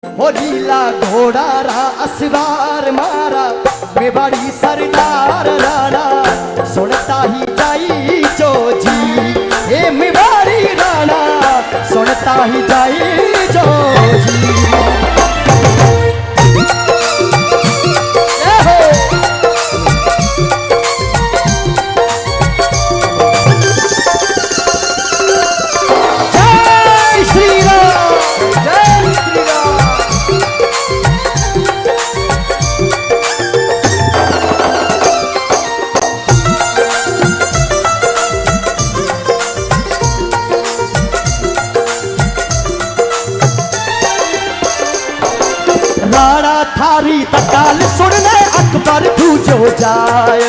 हो लीला घोड़ा रा असवार मारा मेवाड़ी सरदार राणा सुनता ही जाई जो जी ए मेवाड़ी राणा सुनता ही जाई जो जी। राणा थारी तकाल सुनने अकबर तू जो जाय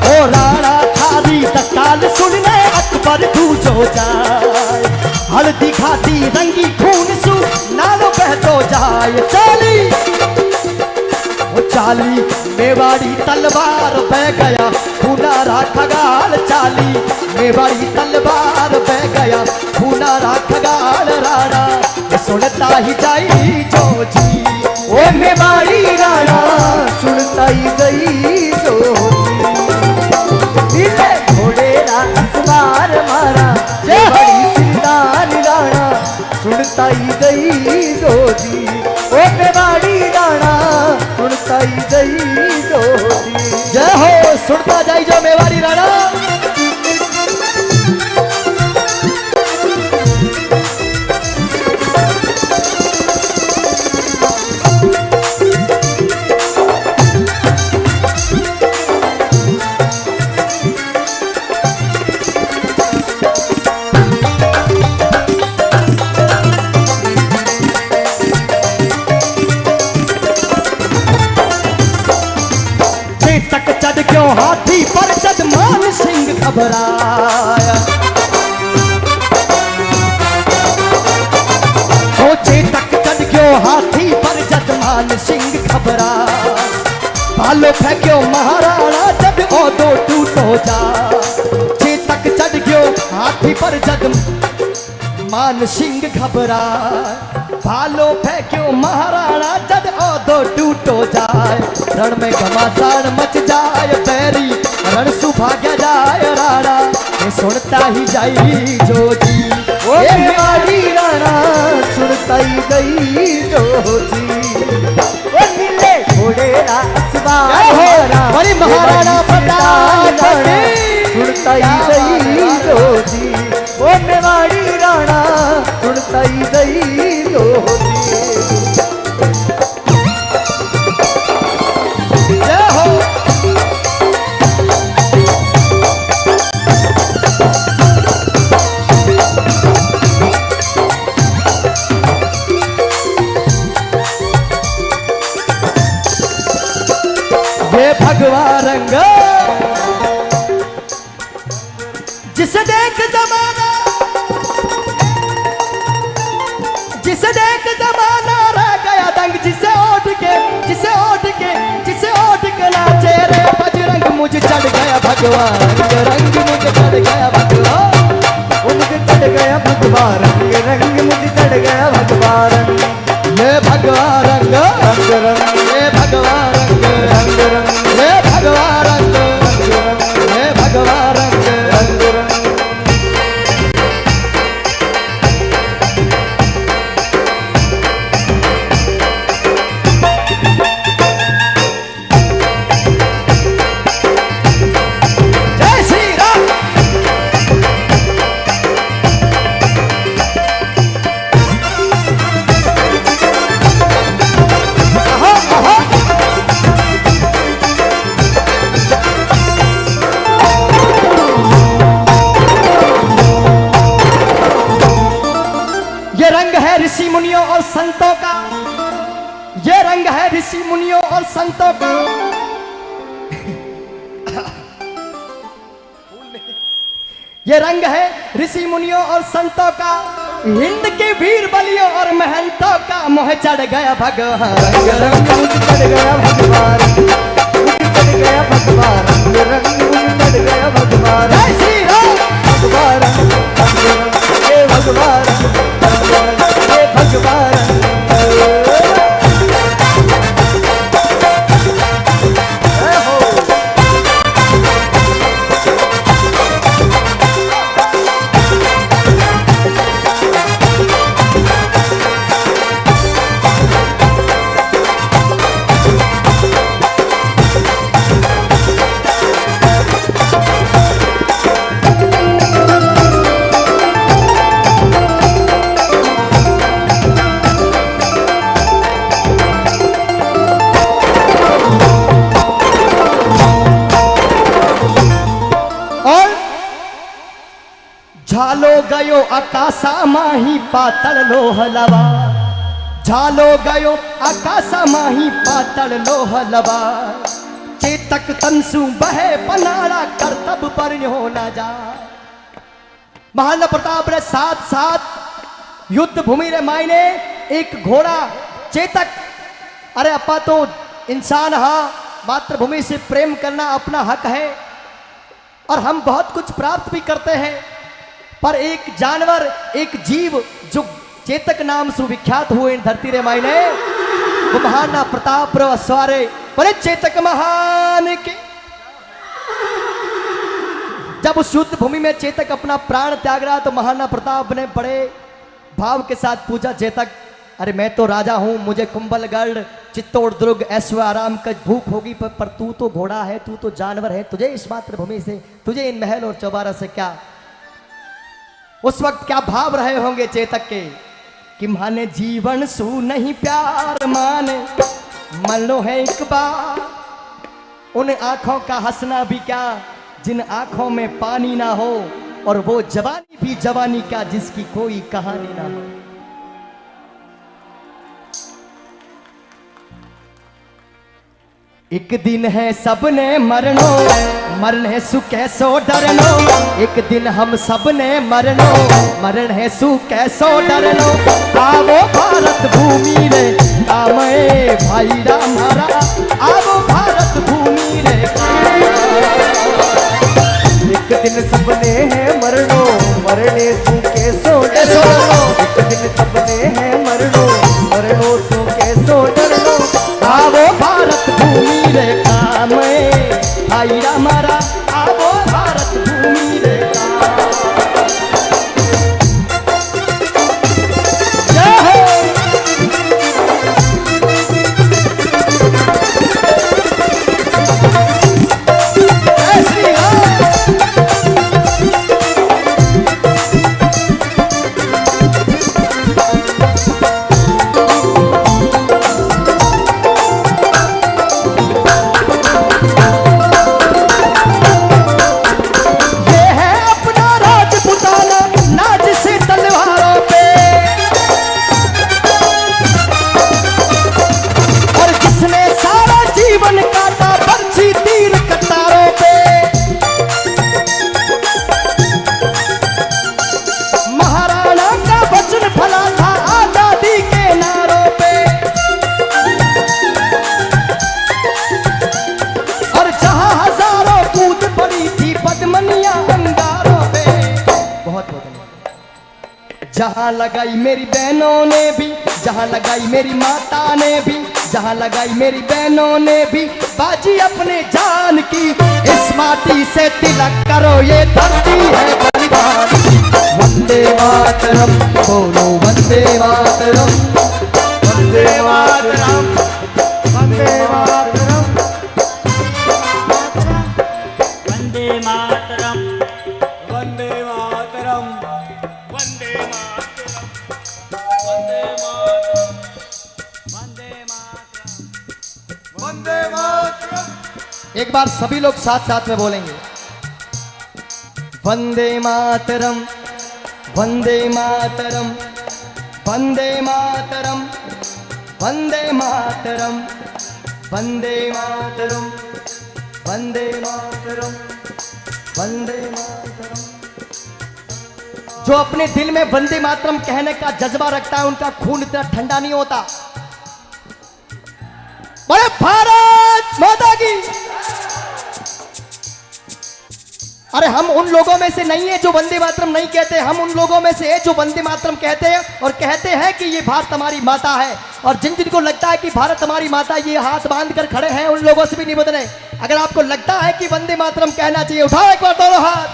ओ राणा थारी तकाल सुनने अकबर तू जो जाय हल्दी खाती रंगी खून सु नालो बहतो जाय चाली ओ चाली मेवाड़ी तलवार बह गया खूनारा खगाल चाली मेवाड़ी तलवार बह गया खूनारा खगाल राणा सुनता ही जाई जो जी ओ मेवाड़ी राणा सुनता ही गई जो जी घोड़े रासवार मारा मेवाड़ी सिरदार राणा सुनता ही गई जो जी ओ मेवाड़ी राणा सुनता ही गई जो जी। जय हो सुनता जाई जो मेवाड़ी राणा। क्यों हाथी पर जद मान सिंह घबराया सोचे तक जद क्यों हाथी पर जद मान सिंह घबराया भालो फेंक्यो महाराणा जब ओदो टूटो जा छे तक चढ़ गयो हाथी पर जद मान सिंह घबराया भालो फेंक्यो महाराणा जद ओदो टूटो जाए रण में घमासान मच जाए पैरी रण सुभाग्य जाए राणा ये सुनता ही जाई जो जी ओ मेवाड़ी राणा सुनता ही गई जो जी ओ नीले घोड़े रासवार बड़ी महाराणा प्रताप सुनता ही गई जो जी ओ मेवाड़ी राणा सुनता ही गई जो जी। भगवा रंग जिसे देख जमाना रह गया दंग जिसे ओढ़ के नाचे रे बजरंग मुझे चढ़ गया भगवान रंग मुझे चढ़ गया भगवान मुझे चढ़ गया भगवान रंग मुझे चढ़ गया भगवान ये भगवान रंग रंग रंग ये भगवान रंग रंग रंग ये भगवान रंग रंग रंग ये भगवान रंग रंग रंग। जय श्री राम। ये रंग है ऋषि मुनियों और संतों का, ये रंग है ऋषि मुनियों और संतों का। ये रंग है ऋषि मुनियों और संतों का, हिंद के वीर बलियों और महंतों का। मोह चढ़ गया भगवान रंग मुझे चढ़ गया भगवान मुझे चढ़ गया भगवान रंग मुझे चढ़ गया भगवान। जय श्री राम। भगवान गयो आकाशा माही पातळ लोह लवा, झालो गयो आकाशा माही पातळ लोह लवा, चेतक तंसु बहे पनाड़ा कर्तव्य पर हो न जा। महाराणा प्रताप रे साथ साथ युद्ध भूमि रे मायने एक घोड़ा चेतक, अरे अपा तो इंसान हाँ, मातृभूमि से प्रेम करना अपना हक है और हम बहुत कुछ प्राप्त भी करते हैं, पर एक जानवर एक जीव जो चेतक नाम से विख्यात हुए इन धरती रे मायने, वो महाराणा प्रताप रो अस्वारे बड़े चेतक महान के। जब उस युद्ध भूमि में चेतक अपना प्राण त्याग रहा तो महाराणा प्रताप ने बड़े भाव के साथ पूछा, चेतक अरे मैं तो राजा हूं, मुझे कुंभलगढ़ चित्तौड़ दुर्ग ऐश्वर्य आराम का भूख होगी, पर तू तो घोड़ा है, तू तो जानवर है, तुझे इस मातृभूमि से, तुझे इन महल और चौबारा से क्या। उस वक्त क्या भाव रहे होंगे चेतक के कि माने जीवन सू नहीं प्यार माने मन लो है एक बार, उन आंखों का हंसना भी क्या जिन आंखों में पानी ना हो, और वो जवानी भी जवानी का जिसकी कोई कहानी ना हो। एक दिन है सबने मरनो, मरण है सु कैसो डरनो, एक दिन हम सबने मरनो, मरण है सु कैसो डरनो, आवो भारत भूमि रे कामे भाई राम हरा, आवो भारत भूमि रे। एक दिन सबने है मरनो, मरने सु कैसो डरनो, एक दिन सबने है मरनो, मरनो सु कैसो डरनो, आवो भारत भूमि रे कामे भाई राम हरा, आवो भारत भूमि रे जहाँ लगाई मेरी बहनों ने भी, जहाँ लगाई मेरी माता ने भी, जहाँ लगाई मेरी बहनों ने भी बाजी अपने जान की, इस माटी से तिलक करो ये धरती है बलिदान की। वंदे मातरम बोलो वंदे मातरम, वंदे मातरम, वंदे मातरम, वंदे मातरम, वंदे मातरम, वंदे मातरम, वंदे मातरम, वंदे मातरम। एक बार सभी लोग साथ साथ में बोलेंगे, वंदे मातरम, वंदे मातरम, वंदे मातरम, वंदे मातरम, वंदे मातरम, वंदे मातरम, वंदे मातरम। जो अपने दिल में वंदे मातरम कहने का जज्बा रखता है उनका खून इतना ठंडा नहीं होता। बड़े भारत माता की। अरे हम उन लोगों में से नहीं है जो वंदे मातरम नहीं कहते, हम उन लोगों में से है जो वंदे मातरम कहते हैं और कहते हैं कि ये भारत हमारी माता है। और जिन जिनको लगता है कि भारत हमारी माता, ये हाथ बांध कर खड़े हैं, उन लोगों से भी नहीं बदले। अगर आपको लगता है कि वंदे मातरम कहना चाहिए, उठाओ एक बार दोनों हाथ।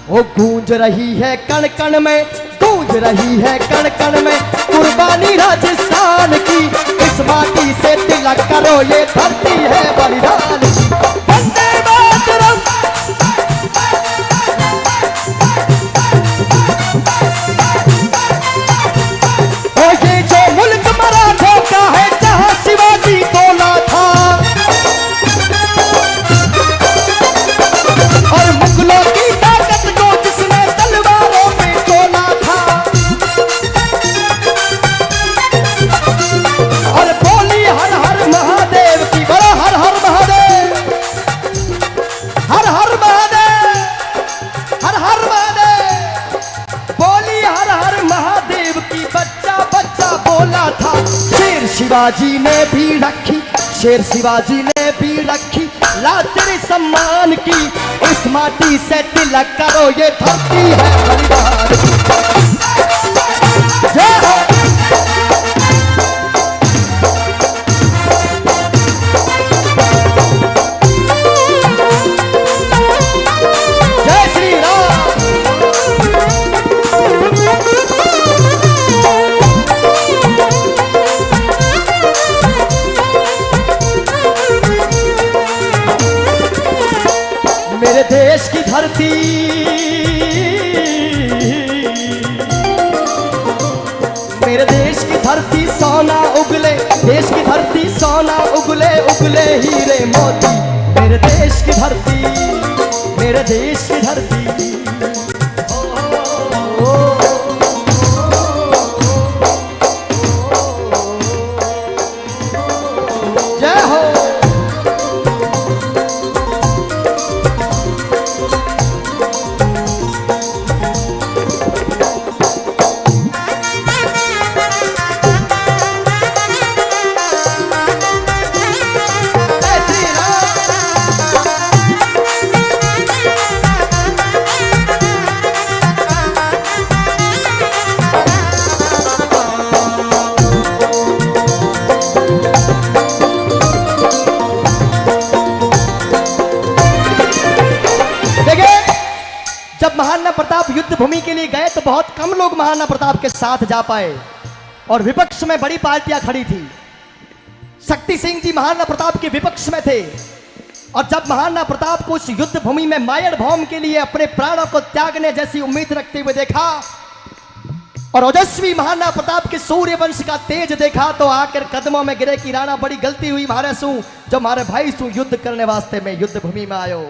वो गूंज रही है कण कण में, गूंज रही है कण कण में कुर्बानी राजस्थान की, इस माटी से तिलक करो ये धरती है बलिदान की। वंदे मातरम। ओ ये जो मुल्क मराठों का है जहां शिवाजी बोला था, और मुगलों की ताकत को जिसने तलवारों में तोला शिवाजी ने भी रखी, शेर शिवाजी ने भी रखी लाज तेरे सम्मान की। इस माटी से तिलक करो, ये धरती है बलिदान की। जय हो। जय श्री राम। मेरे देश की धरती, मेरे देश की धरती सोना उगले, देश की धरती सोना उगले, उगले हीरे मोती। मेरे देश की धरती, मेरे देश की धरती। जय हो। जब महाराणा प्रताप युद्ध भूमि के लिए गए तो बहुत कम लोग महाराणा प्रताप के साथ जा पाए और विपक्ष में बड़ी पार्टियां खड़ी थी। शक्ति सिंह जी महाराणा प्रताप के विपक्ष में थे और जब महाराणा प्रताप को उस युद्ध भूमि में मायर भौम के लिए अपने प्राणों को त्यागने जैसी उम्मीद रखते हुए देखा और ओजस्वी महाराणा प्रताप के सूर्य वंश का तेज देखा तो आकर कदमों में गिरे कि राणा बड़ी गलती हुई मारे सू, जो हमारे भाई सू युद्ध करने वास्ते में युद्ध भूमि में आयो।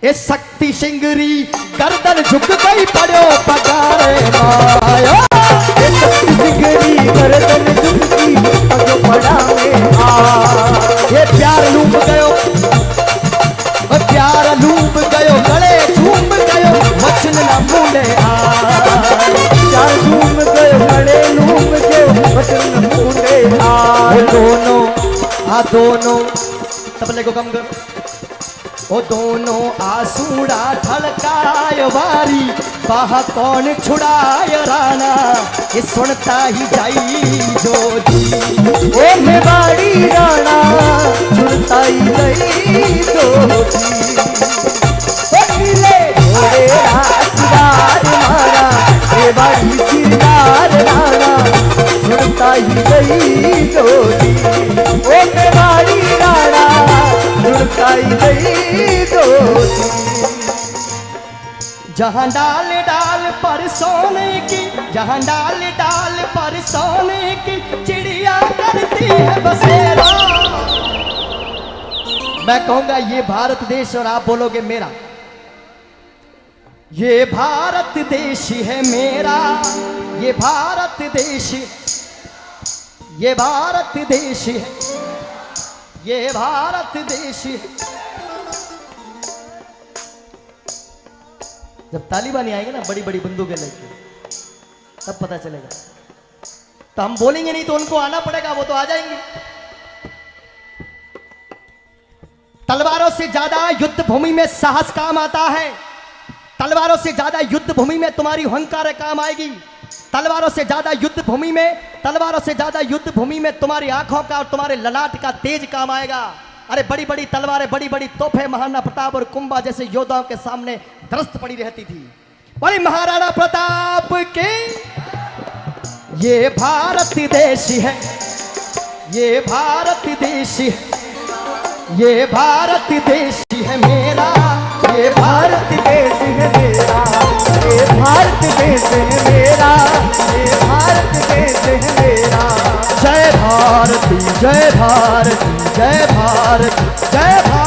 ए शक्ति सिंगरी गर्दन झुक गई पड़ो पगारे मायो। ए शक्ति सिंगरी गर्दन झुकी पग पड़ावे आ। ये प्यार लूट गयो, प्यार लूट गयो, गले झूम गयो, वचन न भूले आ। प्यार झूम गयो, गले झूम गयो, वचन न भूले आ। दोनों तबले को कम कर। ओ दोनों आसूड़ा ढलकाय वारी, बाह कौन छुड़ाय राणा, ये सुनता ही जाई जो जी। ओ मेवाड़ी राणा सुनता ही जाई जो जी। ओ नीले घोड़े राजदार मारा, मेवाड़ी सिरदार राणा सुनता ही जाई जो जी। ओ मेवाड़ी राणा सुनता ही जाई जो जी। जहाँ डाल डाल पर सोने की, जहाँ डाल डाल पर सोने की चिड़िया करती है बसेरा। मैं कहूंगा ये भारत देश और आप बोलोगे मेरा। ये भारत देश है मेरा, ये भारत देश, ये भारत देश है, ये भारत देश है। जब तालिबान आएंगे ना बड़ी बड़ी बंदूकें लेके, तब पता चलेगा। तो हम बोलेंगे नहीं तो उनको आना पड़ेगा, वो तो आ जाएंगे। तलवारों से ज्यादा युद्ध भूमि में साहस काम आता है। तलवारों से ज्यादा युद्ध भूमि में तुम्हारी अहंकार काम आएगी। तलवारों से ज्यादा युद्ध भूमि में, तलवारों से ज्यादा युद्ध भूमि में तुम्हारी आंखों का और तुम्हारे ललाट का तेज काम आएगा। अरे बड़ी बड़ी तलवारें, बड़ी बड़ी तोफे महाराणा प्रताप और कुंभा जैसे योद्धाओं के सामने त्रस्त पड़ी रहती थी। बड़ी महाराणा प्रताप के ये भारत देश है, ये भारत देश है, ये भारत देश है मेरा, ये भारत देश है मेरा, ये भारत देश है मेरा, ये भारत देश है मेरा। जय भारती, जय भारती, जय भारत, जय भारत।